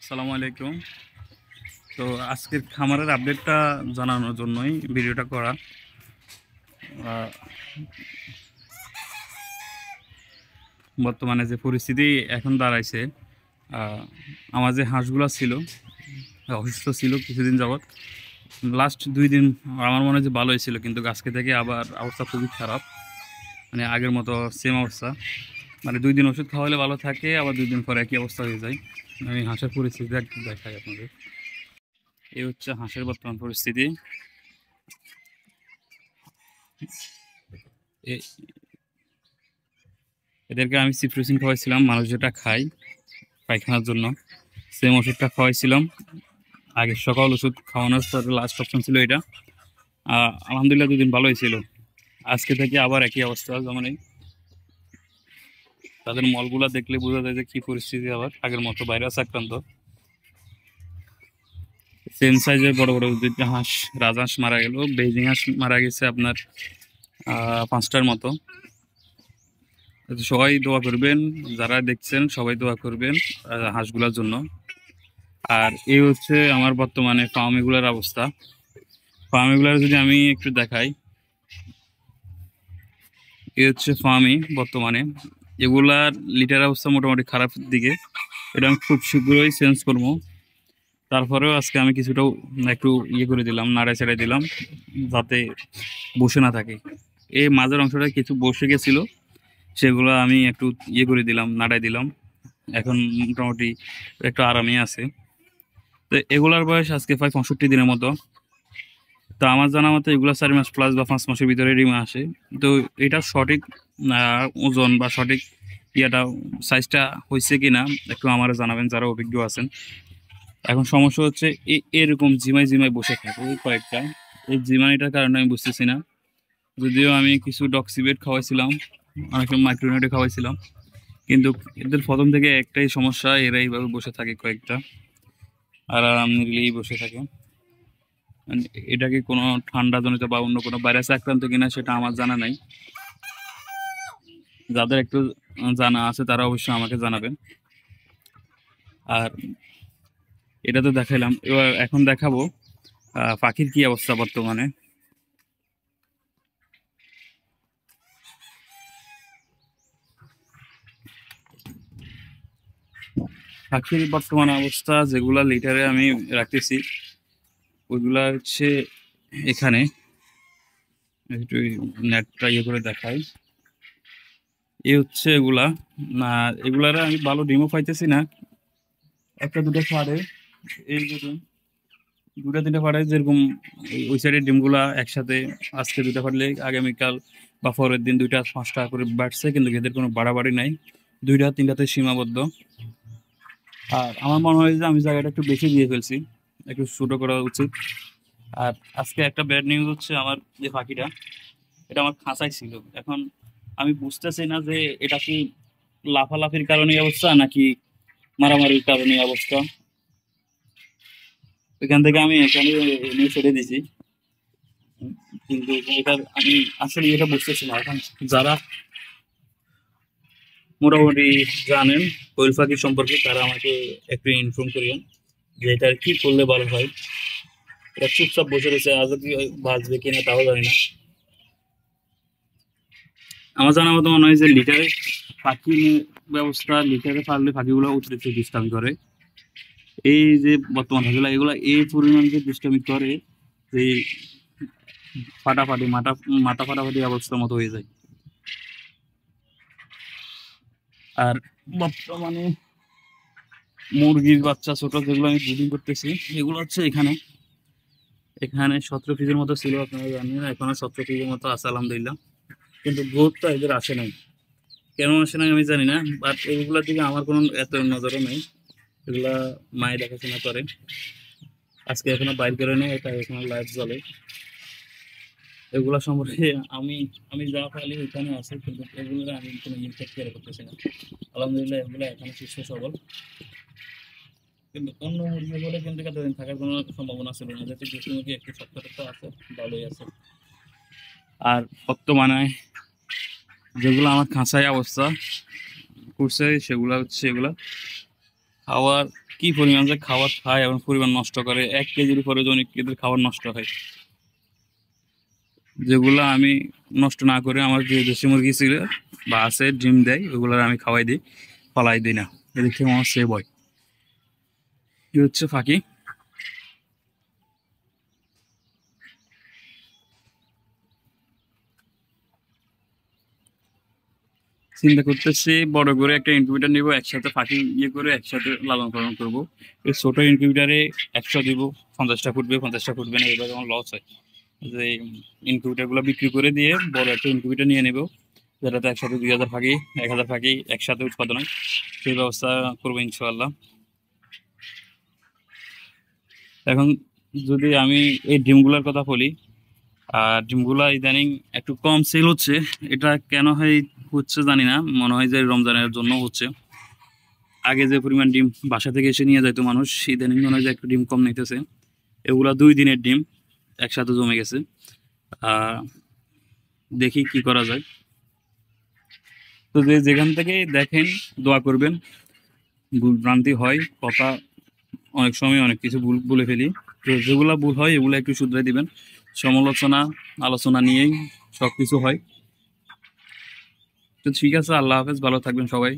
আসসালামু আলাইকুম। তো আজকের খামারের আপডেটটা জানানোর জন্যই ভিডিওটা করা। আহ, বর্তমানে যে পরিস্থিতি এখন দাঁড়াইছে, আহ, আমার যে হাঁসগুলো ছিল অসুস্থ ছিল কিছুদিন যাবৎ। লাস্ট 2 দিন আমার মনে হয় যে ভালোই ছিল, কিন্তু আজকে থেকে আবার অবস্থা খুবই খারাপ। মানে আগের মতো সেম অবস্থা। মানে 2 দিন ওষুধ খাওয়ালে ভালো থাকে, আবার 2 দিন পরে একই অবস্থা হয়ে যায়। আমি হাঁসের পরিস্থিতি একটু দেখাই আপনাদের। এই হচ্ছে হাঁসের বর্তমান পরিস্থিতি। এ- এদেরকে আমি সিপ্রোসিন খাওয়াইছিলাম, মানুষ যেটা খায় পায়খানার জন্য, সেম ওষুধটা খাওয়াইছিলাম। আগে সকাল ওষুধ খাওয়ানোর পরে লাস্ট অপশন ছিল এটা। আলহামদুলিল্লাহ 2 দিন ভালোই ছিল। আজকে থেকে আবার একই অবস্থা, যেমন এই তাদের মলগুলা দেখলে বোঝা যায় যে কি পরিস্থিতি, আবার আগের মতো ভাইরাস আক্রান্ত। সেম সাইজের বড় বড় দুইটা হাঁস, রাজহাঁস মারা গেল, বেজিং হাঁস মারা গেছে আপনার 5টার মতো। তো সবাই দোয়া করবেন, যারা দেখছেন সবাই দোয়া করবেন হাঁসগুলোর জন্য। আর এই হচ্ছে আমার বর্তমানে ফার্মিগুলার অবস্থা। ফার্মিগুলার যদি আমি একটু দেখাই, এই হচ্ছে ফার্মি বর্তমানে। এগুলার লিটার অবস্থা মোটামুটি খারাপ দিকে। এটা আমি খুব শীঘ্রই চেঞ্জ করবো। তারপরেও আজকে আমি কিছুটা একটু ইয়ে করে দিলাম, নাড়াই চাড়াই দিলাম, যাতে বসে না থাকে। এই মাঝের অংশটা কিছু বসে গেছিল, সেগুলো আমি একটু ইয়ে করে দিলাম, নাড়াই দিলাম। এখন মোটামুটি একটু আরামে আছে। তো এগুলার বয়স আজকে প্রায় 65 দিনের মতো। তো আমার জানা মতো এগুলো 4 মাস প্লাস বা 5 মাসের ভিতরে ডিমে আসে। তো এটা সঠিক ওজন বা সঠিক ইয়াটা সাইজটা হয়েছে কিনা একটু আমার জানাবেন, যারা অভিজ্ঞ আছেন। এখন সমস্যা হচ্ছে এরকম ঝিমাই ঝিমাই বসে থাকে এই কয়েকটা। এই ঝিমানিটার কারণে আমি বুঝতেছি না। যদিও আমি কিছু ডক্সিবেট খাওয়াইছিলাম, অনেক সময় মাইক্রোনিউটে খাওয়াইছিলাম, কিন্তু এদের প্রথম থেকে একটাই সমস্যা, এরা এইভাবে বসে থাকে কয়েকটা, আর নিলেই বসে থাকে। মানে এটা কি কোনো ঠান্ডা জনিত বা অন্য কোনো ভাইরাসে আক্রান্ত কিনা সেটা আমার জানা নাই। যাদের একটু জানা আছে তারা অবশ্যই আমাকে জানাবেন। আর এটা তো দেখাইলাম, এবার এখন দেখাবো পাখির কি অবস্থা বর্তমানে। পাখির বর্তমান অবস্থা যেগুলা লিটারে আমি রাখতেছি, ওইগুলা হচ্ছে এখানে একটু নেটটা ইয়ে করে দেখাই। এই হচ্ছে এগুলা। না, এগুলারে আমি ভালো ডিমও পাইতেছি না। একটা দুটো ফাড়ে, এই যে দুটা তিনটা ফাড়ে যেরকম, ওই সাইডের ডিমগুলা একসাথে আজকে দুটা ফাটলে আগামীকাল বা পরের দিন 2টা 5টা করে বাড়ছে, কিন্তু এদের কোনো বাড়াবাড়ি নাই, 2টা 3টাতে সীমাবদ্ধ। আর আমার মনে হয় যে আমি জায়গাটা একটু বেশি দিয়ে ফেলছি, একটু ছোট করা উচিত। আর আজকে একটা ব্যাড নিউজ হচ্ছে, আমার যে পাখিটা, এটা আমার খাঁচায় ছিল। এখন আমি বুঝতেছি না যে এটা কি লাফালাফির কারণে এই অবস্থা নাকি মারামারির কারণে এই অবস্থা। এখান থেকে আমি এখানে নিয়ে ছেড়ে দিছি, কিন্তু এটা আমি আসলে এটা বুঝতেছি না। এখন যারা মোটামুটি জানেন কোয়েল পাখি সম্পর্কে, তারা আমাকে একটু ইনফর্ম করিয়েন যে এটা কি করলে ভালো হয়। এটা চুপচাপ বসে রয়েছে, আজও কি বাঁচবে কিনা তাও জানি না। আমার জানা মতো মনে হয় যে লিটারে পাখি ব্যবস্থা, লিটারে পারলে পাখিগুলো অতিরিক্ত ডিস্টার্ব করে। এই যে বর্তমান পাখিগুলো, এগুলা এই পরিমাণ যে ডিস্টার্ব করে যে ফাটাফাটি মাথা মাথা ফাটাফাটি অবস্থার মতো হয়ে যায়। আর বর্তমানে মুরগির বাচ্চা ছোট যেগুলো আমি ব্রিডিং করতেছি, এগুলো হচ্ছে এখানে এখানে 17 পিসের মতো ছিল, আপনারা জানেন, এখনো 17 পিসের মতো আছে আলহামদুলিল্লাহ। কিন্তু গ্রোথটা এদের আসে নাই, কেন আসে নাই আমি জানি না। বাট এগুলোর দিকে আমার কোনো এত নজরও নেই, এগুলা মায়ে দেখাশোনা করে। আজকে এখনো বাইর করে নেই, এটা এখনো লাইভ জ্বলে। এগুলা সম্পর্কে আমি আমি যা পাইলে এখানে আছে, কিন্তু এগুলো আমি কোনো ইনফেক্ট কেয়ার করতেছি না। আলহামদুলিল্লাহ এগুলো এখনো সুস্থ সবল। কিন্তু অন্য মুরগি বলে কিন্তু এতদিন থাকার কোনো সম্ভাবনা ছিল না, যেহেতু দেশি মুরগি একটু সত্তরটা আছে, ভালোই আছে। আর বর্তমানে যেগুলো আমার খাঁচায় অবস্থা করছে, সেগুলো হচ্ছে এগুলা খাওয়ার কি পরিমাণ যে খাবার খায় এবং পরিমাণ নষ্ট করে, 1 কেজির উপরে যে অনেক এদের খাবার নষ্ট হয়, যেগুলো আমি নষ্ট না করে আমার যে দেশি মুরগি ছিল বা আছে ডিম দেয় ওগুলো আমি খাওয়াই দিই, ফলাই দিই না। এদিক থেকে আমার সেভ হয়। কি হচ্ছে ফাঁকি। চিন্তা করতেছি বড় করে একটা ইনকিউবেটর নিব, একসাথে ফাঁকি করে একসাথে লালন পালন করবো। এই ছোট ইনকিউবেটারে 100 দিব, 50টা ফুটবে 50টা ফুটবে না, এবার আমার লস হয়। যে ইনকিউবেটার গুলো বিক্রি করে দিয়ে বড় একটা ইনকিউবেটর নিয়ে নেব, যেটাতে একসাথে 2000 ফাঁকি 1000 ফাঁকি একসাথে উৎপাদন হয়, সেই ব্যবস্থা করবো ইনশাআল্লাহ। এখন যদি আমি এই ডিমগুলোর কথা বলি, আর ডিমগুলা ইদানিং একটু কম সেল হচ্ছে। এটা কেন হচ্ছে জানি না, মনে হয় যে রমজানের জন্য হচ্ছে। আগে যে পরিমাণ ডিম বাসা থেকে এসে নিয়ে যাইতো মানুষ, ইদানিং মনে হয় যে একটু ডিম কম নিতেছে। এগুলা 2 দিনের ডিম একসাথে জমে গেছে। দেখি কি করা যায়। তো যেখান থেকে দেখেন দোয়া করবেন। ভুল ভ্রান্তি হয়, কথা অনেক সময় অনেক কিছু ভুল বলে ফেলি। তো যেগুলা ভুল হয় এগুলো একটু শুধরে দিবেন। সমালোচনা আলোচনা নিয়েই সবকিছু হয়। তো ঠিক আছে, আল্লাহ হাফেজ, ভালো থাকবেন সবাই।